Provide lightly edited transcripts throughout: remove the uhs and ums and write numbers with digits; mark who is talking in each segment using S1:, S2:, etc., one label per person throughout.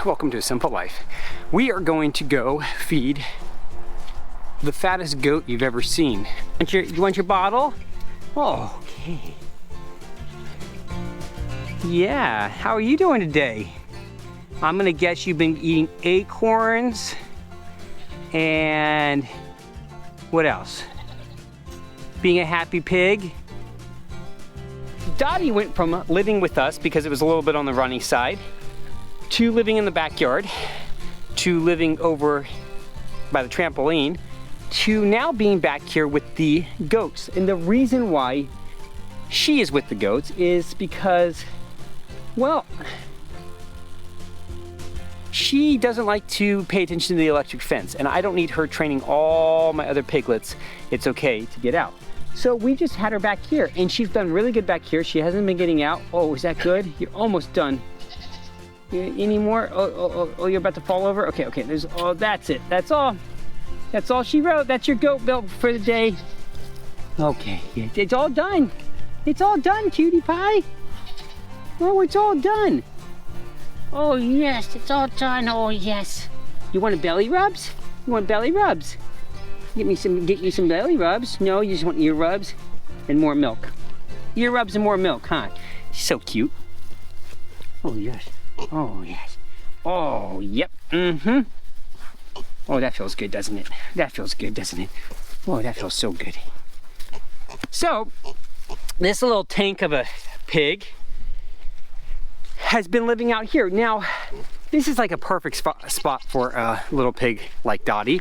S1: Welcome to A Simple Life. We are going to go feed the fattest goat you've ever seen. You want your bottle? Oh, okay. Yeah, how are you doing today? I'm gonna guess you've been eating acorns and what else? Being a happy pig. Dottie went from living with us because it was a little bit on the runny side to living in the backyard, to living over by the trampoline, to now being back here with the goats. And the reason why she is with the goats is because, well, she doesn't like to pay attention to the electric fence, and I don't need her training all my other piglets. It's okay to get out. So we just had her back here, and she's done really good back here. She hasn't been getting out. Oh, is that good? You're almost done. Any more? Oh, you're about to fall over? Okay, oh, that's it. That's all. That's all she wrote. That's your goat milk for the day. Okay, it's all done. It's all done, cutie pie. Oh, it's all done. Oh, yes, it's all done. Oh, yes. You want a belly rubs? You want belly rubs? Get you some belly rubs. No, you just want ear rubs and more milk. Ear rubs and more milk, huh? She's so cute. Oh, yes. Oh, yes. Oh, yep. Mm-hmm. Oh, that feels good, doesn't it? That feels good, doesn't it? Oh, that feels so good. So, this little tank of a pig has been living out here. Now, this is like a perfect spot for a little pig like Dottie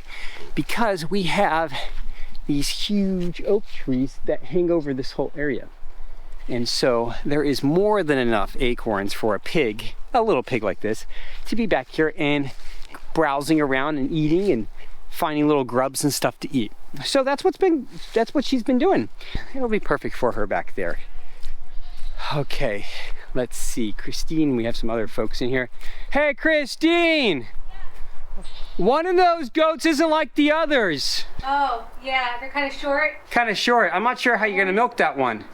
S1: because we have these huge oak trees that hang over this whole area. And so there is more than enough acorns for a pig, a little pig like this, to be back here and browsing around and eating and finding little grubs and stuff to eat. So that's what she's been doing. It'll be perfect for her back there. Okay, let's see. Christine, we have some other folks in here. Hey, Christine! One of those goats isn't like the others.
S2: Oh, yeah, they're kind of short.
S1: Kind of short. I'm not sure how you're gonna milk that one.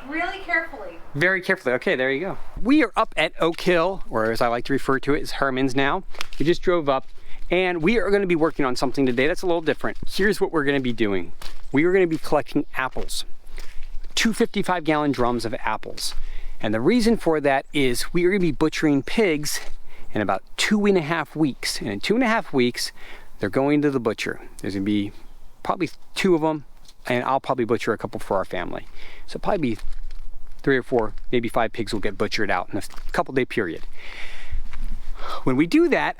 S2: Really carefully.
S1: Very carefully. Okay, there you go. We are up at Oak Hill, or as I like to refer to it, as Herman's now. We just drove up, and we are gonna be working on something today that's a little different. Here's what we're gonna be doing. We are gonna be collecting apples. 2 55-gallon drums of apples. And the reason for that is we are gonna be butchering pigs in about 2.5 weeks. And in 2.5 weeks, they're going to the butcher. There's gonna be probably 2 of them, and I'll probably butcher a couple for our family. So probably 3 or 4, maybe 5 pigs will get butchered out in a couple-day period. When we do that,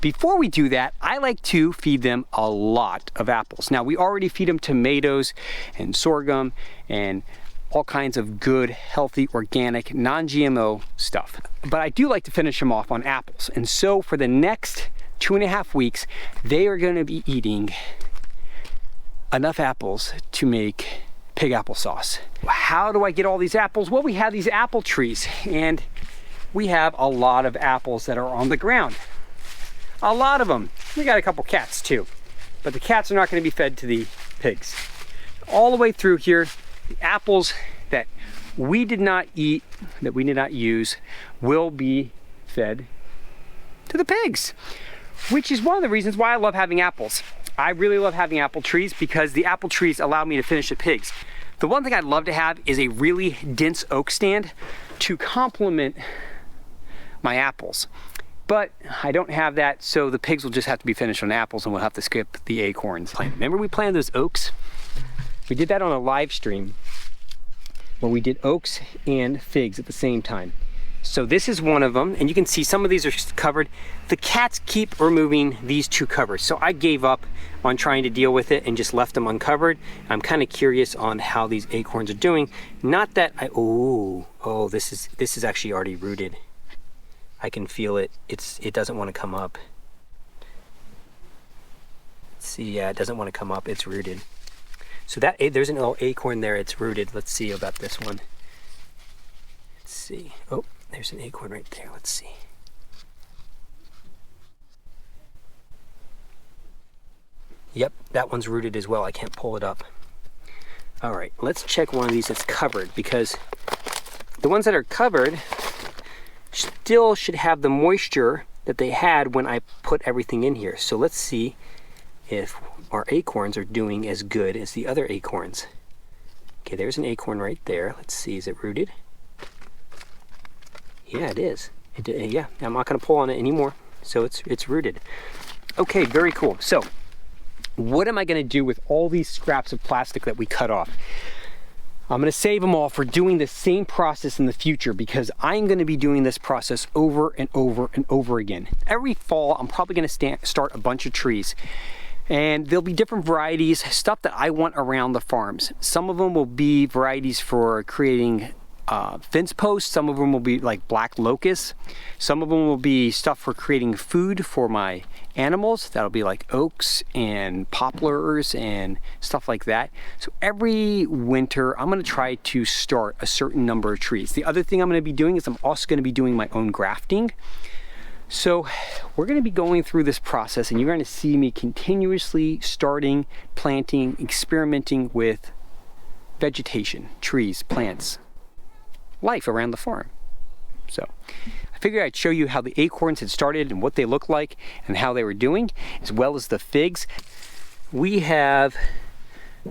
S1: before we do that, I like to feed them a lot of apples. Now, we already feed them tomatoes and sorghum and all kinds of good, healthy, organic, non-GMO stuff. But I do like to finish them off on apples. And so for the next 2.5 weeks, they are gonna be eating enough apples to make pig applesauce. How do I get all these apples? Well, we have these apple trees, and we have a lot of apples that are on the ground. A lot of them. We got a couple cats too, but the cats are not going to be fed to the pigs. All the way through here, the apples that we did not eat, that we did not use, will be fed to the pigs, which is one of the reasons why I love having apples. I really love having apple trees because the apple trees allow me to finish the pigs. The one thing I'd love to have is a really dense oak stand to complement my apples. But I don't have that, so the pigs will just have to be finished on apples and we'll have to skip the acorns. Remember we planted those oaks? We did that on a live stream where we did oaks and figs at the same time. So this is one of them, and you can see some of these are covered. The cats keep removing these 2 covers, so I gave up on trying to deal with it and just left them uncovered. I'm kind of curious on how these acorns are doing. Not that this is actually already rooted. I can feel it. It doesn't want to come up. See, yeah, it doesn't want to come up. It's rooted. So there's an little acorn there. It's rooted. Let's see about this one. Let's see. Oh, there's an acorn right there. Let's see. Yep, that one's rooted as well. I can't pull it up. All right, let's check one of these that's covered, because the ones that are covered, still should have the moisture that they had when I put everything in here. So let's see if our acorns are doing as good as the other acorns. Okay, there's an acorn right there. Let's see, is it rooted? Yeah, it is. Yeah, I'm not gonna pull on it anymore. So it's rooted. Okay, very cool. So what am I gonna do with all these scraps of plastic that we cut off? I'm gonna save them all for doing the same process in the future, because I'm gonna be doing this process over and over and over again. Every fall, I'm probably gonna start a bunch of trees. And there'll be different varieties, stuff that I want around the farms. Some of them will be varieties for creating fence posts. Some of them will be like black locusts. Some of them will be stuff for creating food for my animals. That'll be like oaks and poplars and stuff like that. So every winter, I'm gonna try to start a certain number of trees. The other thing I'm gonna be doing is I'm also gonna be doing my own grafting. So we're gonna be going through this process, and you're gonna see me continuously starting, planting, experimenting with vegetation, trees, plants, life around the farm. So I figured I'd show you how the acorns had started and what they look like and how they were doing, as well as the figs. We have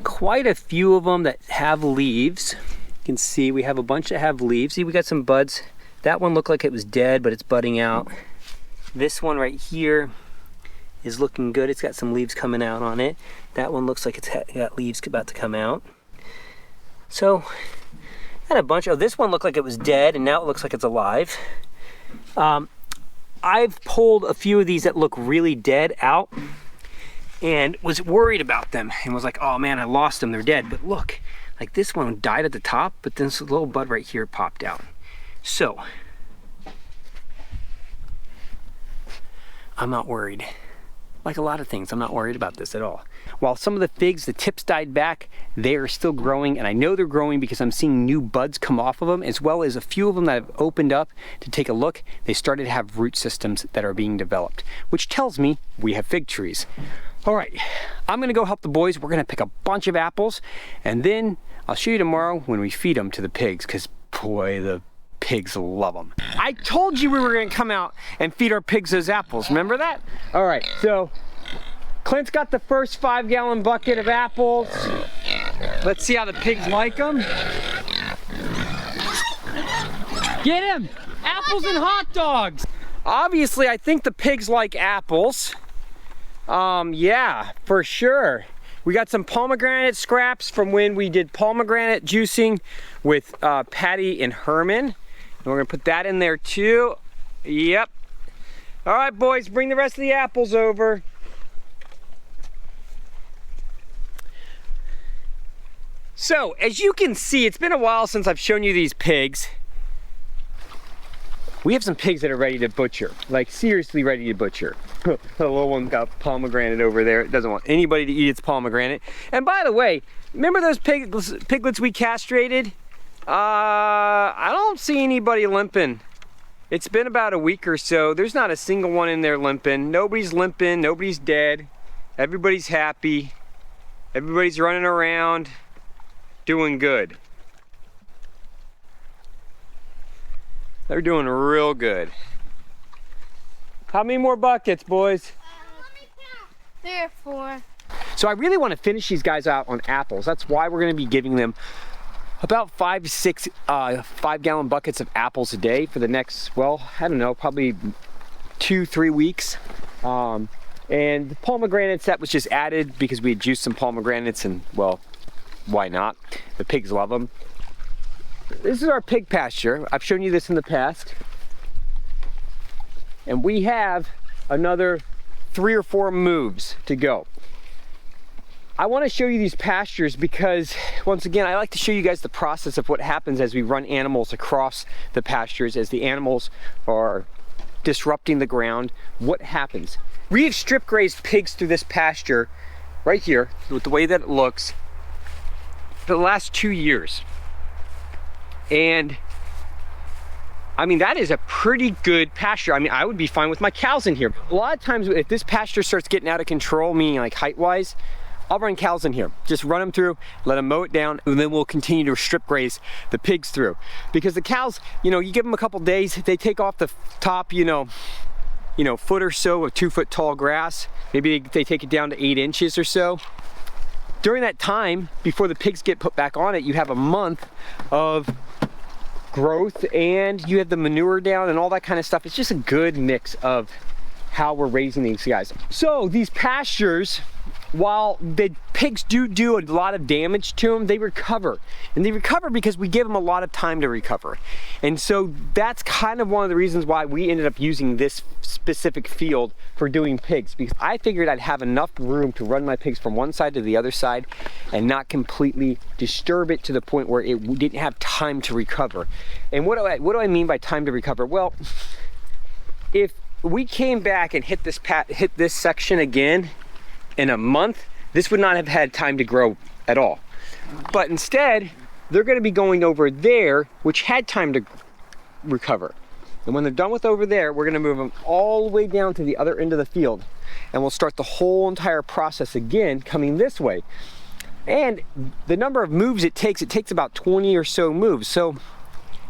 S1: quite a few of them that have leaves. You can see we have a bunch that have leaves. See, we got some buds. That one looked like it was dead, but it's budding out. This one right here is looking good. It's got some leaves coming out on it. That one looks like it's got leaves about to come out. So got a bunch. Oh, this one looked like it was dead, and now it looks like it's alive. I've pulled a few of these that look really dead out and was worried about them and was like, oh man, I lost them, they're dead. But look, like this one died at the top, but then this little bud right here popped out. So I'm not worried. Like a lot of things, I'm not worried about this at all. While some of the figs, the tips died back, they are still growing, and I know they're growing because I'm seeing new buds come off of them, as well as a few of them that have opened up to take a look. They started to have root systems that are being developed, which tells me we have fig trees. All right, I'm gonna go help the boys. We're gonna pick a bunch of apples, and then I'll show you tomorrow when we feed them to the pigs, because boy, the pigs love them. I told you we were gonna come out and feed our pigs those apples, remember that? All right, so Clint's got the first 5-gallon bucket of apples. Let's see how the pigs like them. Get him! Apples and hot dogs! Obviously, I think the pigs like apples. Yeah, for sure. We got some pomegranate scraps from when we did pomegranate juicing with Patty and Herman. And we're gonna put that in there too. Yep. All right, boys, bring the rest of the apples over. So, as you can see, it's been a while since I've shown you these pigs. We have some pigs that are ready to butcher, like seriously ready to butcher. The little one got pomegranate over there. It doesn't want anybody to eat its pomegranate. And by the way, remember those piglets we castrated? I don't see anybody limping. It's been about a week or so. There's not a single one in there limping. Nobody's limping, nobody's dead. Everybody's happy. Everybody's running around, doing good. They're doing real good. How many more buckets, boys?
S3: Let me count. 3 or 4.
S1: So I really want to finish these guys out on apples. That's why we're going to be giving them about 5 to 6 5-gallon buckets of apples a day for the next, well, I don't know, probably 2-3 weeks. And the pomegranates, that was just added because we had juiced some pomegranates, and well, why not? The pigs love them. This is our pig pasture. I've shown you this in the past. And we have another 3 or 4 moves to go. I want to show you these pastures because, once again, I like to show you guys the process of what happens as we run animals across the pastures, as the animals are disrupting the ground. What happens? We have strip grazed pigs through this pasture right here, with the way that it looks, for the last 2 years. And I mean, that is a pretty good pasture. I mean, I would be fine with my cows in here. A lot of times if this pasture starts getting out of control, meaning like height-wise, I'll run cows in here. Just run them through, let them mow it down, and then we'll continue to strip graze the pigs through. Because the cows, you know, you give them a couple days, they take off the top, you know, foot or so of 2 foot tall grass. Maybe they take it down to 8 inches or so. During that time, before the pigs get put back on it, you have a month of growth and you have the manure down and all that kind of stuff. It's just a good mix of how we're raising these guys. So these pastures, while the pigs do a lot of damage to them, they recover. And they recover because we give them a lot of time to recover. And so that's kind of one of the reasons why we ended up using this specific field for doing pigs, because I figured I'd have enough room to run my pigs from one side to the other side and not completely disturb it to the point where it didn't have time to recover. And what do I mean by time to recover? Well, if we came back and hit this section again in a month, this would not have had time to grow at all. But instead, they're going to be going over there, which had time to recover. And when they're done with over there, we're going to move them all the way down to the other end of the field. And we'll start the whole entire process again coming this way. And the number of moves it takes about 20 or so moves. So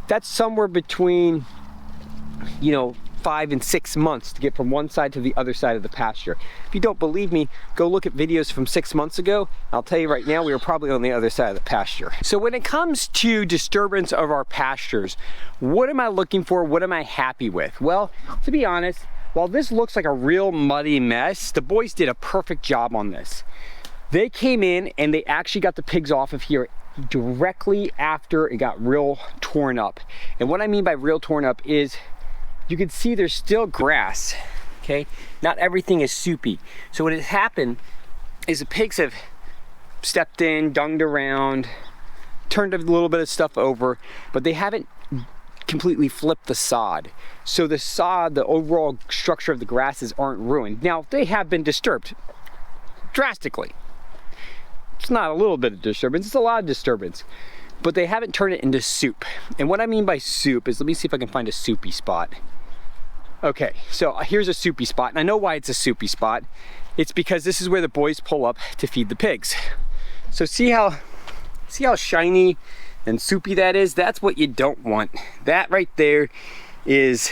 S1: that's somewhere between, you know, 5 and 6 months to get from one side to the other side of the pasture. If you don't believe me, go look at videos from 6 months ago. I'll tell you right now, we were probably on the other side of the pasture. So when it comes to disturbance of our pastures, what am I looking for? What am I happy with? Well, to be honest, while this looks like a real muddy mess, the boys did a perfect job on this. They came in and they actually got the pigs off of here directly after it got real torn up. And what I mean by real torn up is you can see there's still grass, okay? Not everything is soupy. So what has happened is the pigs have stepped in, dunged around, turned a little bit of stuff over, but they haven't completely flipped the sod. So the sod, the overall structure of the grasses aren't ruined. Now, they have been disturbed drastically. It's not a little bit of disturbance, it's a lot of disturbance. But they haven't turned it into soup. And what I mean by soup is, let me see if I can find a soupy spot. Okay, so here's a soupy spot, and I know why it's a soupy spot. It's because this is where the boys pull up to feed the pigs. So see how shiny and soupy that is? That's what you don't want. That right there is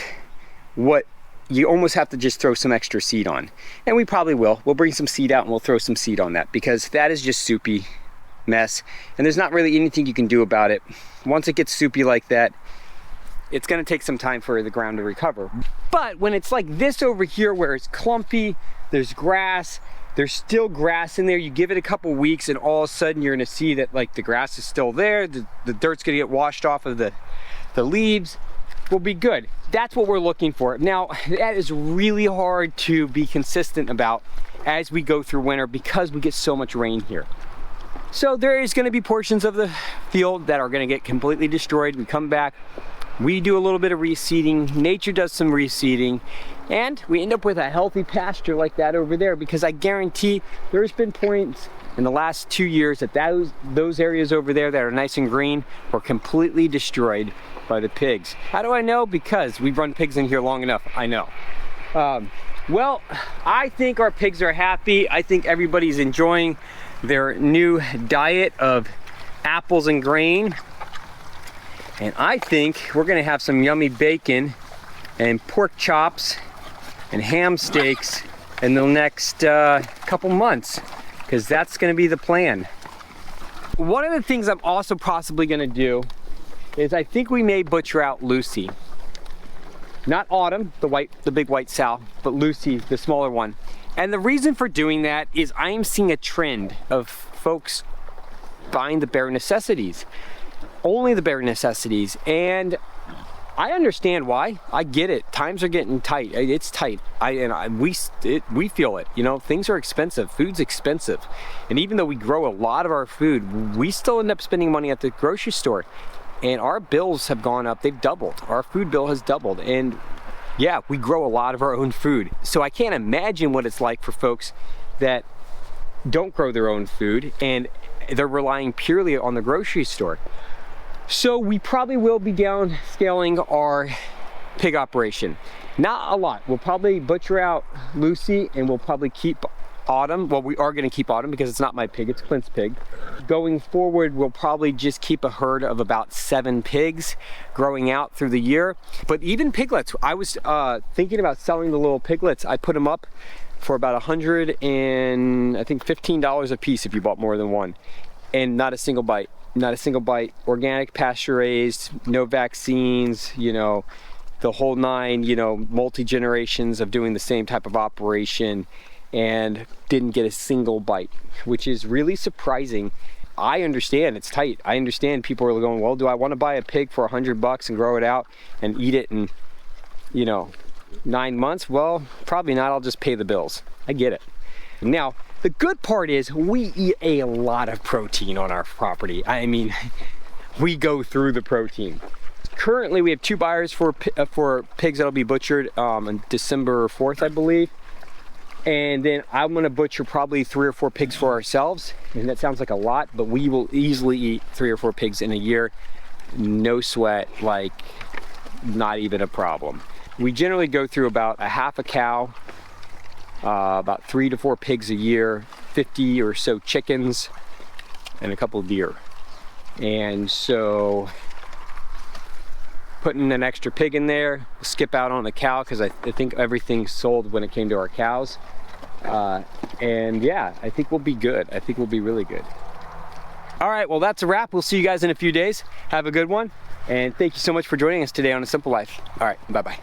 S1: what you almost have to just throw some extra seed on. And we probably will. We'll bring some seed out and we'll throw some seed on that, because that is just soupy mess, and there's not really anything you can do about it. Once it gets soupy like that, it's going to take some time for the ground to recover. But when it's like this over here where it's clumpy, there's grass, there's still grass in there, you give it a couple weeks and all of a sudden you're going to see that like the grass is still there, the dirt's going to get washed off of the leaves, will be good. That's what we're looking for. Now, that is really hard to be consistent about as we go through winter because we get so much rain here. So there is going to be portions of the field that are going to get completely destroyed. We come back, we do a little bit of reseeding, nature does some reseeding, and we end up with a healthy pasture like that over there, because I guarantee there's been points in the last 2 years that those areas over there that are nice and green were completely destroyed by the pigs. How do I know? Because we've run pigs in here long enough, I know. Well, I think our pigs are happy. I think everybody's enjoying their new diet of apples and grain. And I think we're gonna have some yummy bacon and pork chops and ham steaks in the next couple months, because that's gonna be the plan. One of the things I'm also possibly gonna do is I think we may butcher out Lucy. Not Autumn, the big white sow, but Lucy, the smaller one. And the reason for doing that is I am seeing a trend of folks buying the bare necessities. Only the bare necessities. And I understand why. I get it. Times are getting tight. It's tight. We feel it. You know, things are expensive. Food's expensive. And even though we grow a lot of our food, we still end up spending money at the grocery store. And our bills have gone up. They've doubled. Our food bill has doubled. And yeah, we grow a lot of our own food. So I can't imagine what it's like for folks that don't grow their own food and they're relying purely on the grocery store. So we probably will be downscaling our pig operation. Not a lot. We'll probably butcher out Lucy and we'll probably keep autumn. Well, we are going to keep autumn because it's not my pig, it's Clint's pig. Going forward, we'll probably just keep a herd of about 7 pigs growing out through the year. But even piglets, I was thinking about selling the little piglets. I put them up for about $15 a piece if you bought more than one. And not a single bite. Not a single bite. Organic, pasture raised, no vaccines, you know, the whole 9, you know, multi-generations of doing the same type of operation, and didn't get a single bite, which is really surprising. I understand it's tight. I understand people are going, well, do I want to buy a pig for $100 and grow it out and eat it in, you know, 9 months? Well, probably not. I'll just pay the bills. I get it. Now, the good part is we eat a lot of protein on our property. I mean, we go through the protein. Currently, we have 2 buyers for pigs that'll be butchered on December 4th, I believe. And then I'm gonna butcher probably 3 or 4 pigs for ourselves. And that sounds like a lot, but we will easily eat 3 or 4 pigs in a year. No sweat, like not even a problem. We generally go through about a half a cow, about 3 to 4 pigs a year, 50 or so chickens, and a couple of deer. And so putting an extra pig in there, skip out on the cow because I think everything's sold when it came to our cows. And yeah, I think we'll be good. I think we'll be really good. All right, well, that's a wrap. We'll see you guys in a few days. Have a good one. And thank you so much for joining us today on A Simple Life. All right, bye-bye.